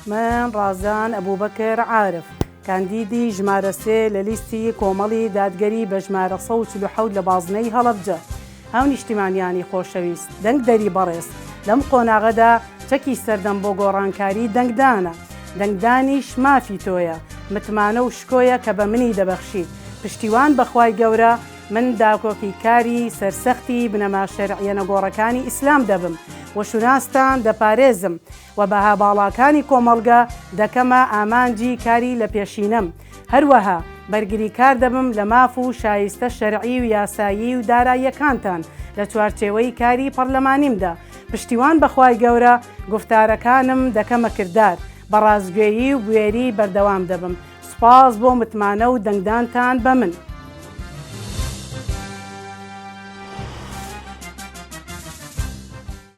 من ڕازان ئەبووبەکر عارف کاندیدی ژمارە 3 لە لیستی کۆمەڵی دادگەری بە ژمارە 147 لە بازنەی هەڵەبجە. هاو نیشتیمانیانی خۆشەویست، دەنگ دەری بەڕێز لەم قۆناغەدا چەکی سەردەم بۆ گۆڕانکاری دەنگدانە. دەنگدانیش مافی تۆیە، متمانە و شکۆیە کە بە منی دەبەخشیت. پشتیوان بەخوای گەورە من داکۆکی کاری سەرسەختی بنەما شەرعیە نەگۆڕەکانی ئیسلام دەبم و شوناستان دەپارێزم و بەها باڵاکانی کۆمەڵگە دەکەمە ئامانجی کاری لە پێشینەم. هەروەها بەرگری کار دەبم لە ماف و شایستە شەرعی و یاسایی و داراییەکانتان لە چوارچێوەی کاری پەرلەمانیمدا. پشتیوان بەخوای گەورە گفتارەکانم دەکەمە کردار، بە ڕازگوێیی و بوێری بەردەوام دەبم. سوپاس بۆ متمانە و دەنگدانتان بە من.